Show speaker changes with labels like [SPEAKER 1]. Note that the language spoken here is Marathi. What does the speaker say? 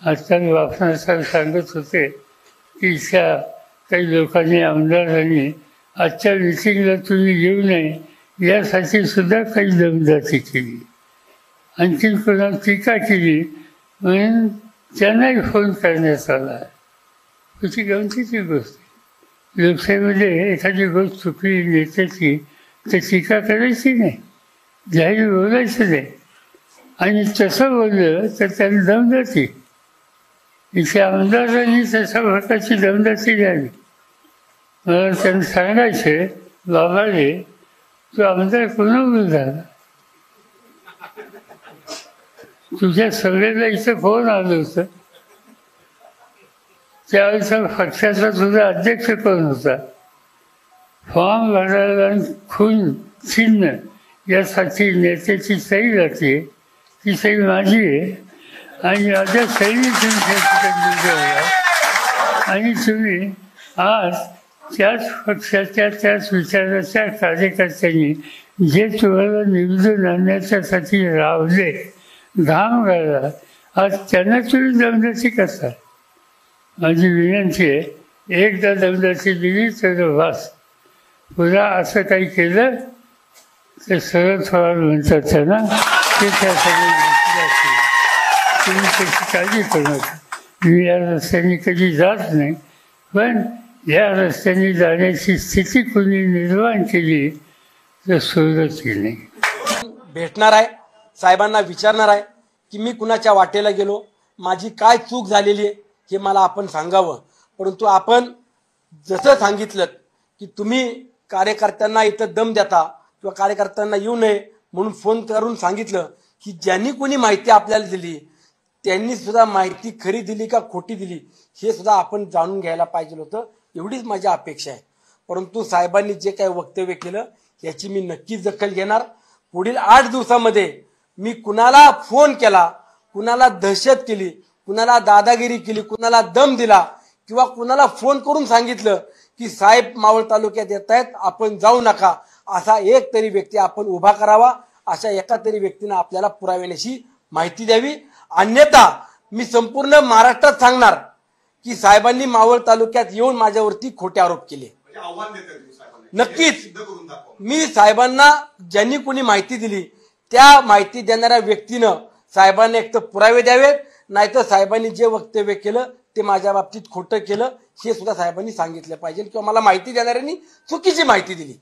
[SPEAKER 1] आजकाल वापरणार सांगत होते की इथल्या काही लोकांनी आमदारांनी आजच्या मिटिंगला तुम्ही येऊ नये यासाठी सुद्धा काही दमदाटी केली, आणखीन कोणाला टीका केली म्हणून त्यांनाही फोन करण्यात आला. त्याची गमतीची गोष्ट. लोकशाहीमध्ये एखादी गोष्ट चुकली नेत्याची तर टीका करायची नाही, जाहीर बोलायचं नाही. आणि तसं बोललं तर त्याला दमदाटी. इथे आमदारांनी तशा प्रकारची दमदाटी द्यावी. मला त्यांना सांगायचे, बाबाले तू आमदार कोणावर झाला, तुझ्या सगळ्याला इथं फोन आलं होतं, त्यावेळेचा पक्षाचा तुझा अध्यक्ष कोण होता, फॉर्म भरायला खून चिन्ह यासाठी नेत्याची सही जाते, ती सही माझी आहे आणि माझ्या सहीने आणि तुम्ही आज त्याच पक्षाच्या त्याच विचाराच्या कार्यकर्त्यांनी जे तुम्हाला निवडून आणण्याच्यासाठी रावले, घाम गाळला, आज त्यांना तुम्ही दमदाटी करता. माझी विनंती आहे, एकदा दमदाटी दिली तर वास. पुन्हा असं काही केलं तर सरळ थोडा म्हणतात त्यांना ते त्यासाठी तुम्ही त्याची काळजी करू नका. मी या रस्त्याने कधी जात नाही, पण या रस्त्याने जाण्याची स्थिती कोणी निर्माण केली तर सोडत नाही.
[SPEAKER 2] भेटणार आहे, साहेबांना विचारणार आहे की मी कुणाच्या वाटेला गेलो, माझी काय चूक झालेली आहे हे मला आपण सांगावं. परंतु आपण जसं सांगितलं की तुम्ही कार्यकर्त्यांना इथं दम देता किंवा कार्यकर्त्यांना येऊ नये म्हणून फोन करून सांगितलं की ज्यांनी कोणी माहिती आपल्याला दिली त्यांनी सुद्धा माहिती खरी दिली का खोटी दिली हे सुद्धा आपण जाणून घ्यायला पाहिजे होतं. एवढीच माझी अपेक्षा आहे. परंतु साहेबांनी जे काही वक्तव्य केलं याची मी नक्कीच दखल घेणार. पुढील 8 दिवसामध्ये मी कुणाला फोन केला, कुणाला दहशत केली, कुणाला दादागिरी केली, कुणाला दम दिला किंवा कुणाला फोन करून सांगितलं की साहेब मावळ तालुक्यात येत आहेत, आपण जाऊ नका, असा एक तरी व्यक्ती आपण उभा करावा. अशा एका तरी व्यक्तीनं आपल्याला पुराव्याची माहिती द्यावी. अन्यथा मी संपूर्ण महाराष्ट्रात सांगणार की साहेबांनी मावळ तालुक्यात येऊन माझ्यावरती खोटे आरोप केले. नक्कीच मी साहेबांना ज्यांनी कोणी माहिती दिली त्या माहिती देणाऱ्या व्यक्तीनं साहेबांना एक तर पुरावे द्यावेत, नाहीतर साहेबांनी जे वक्तव्य केलं ते माझ्या बाबतीत खोटं केलं हे सुद्धा साहेबांनी सांगितलं पाहिजे किंवा मला माहिती देणाऱ्यांनी चुकीची माहिती दिली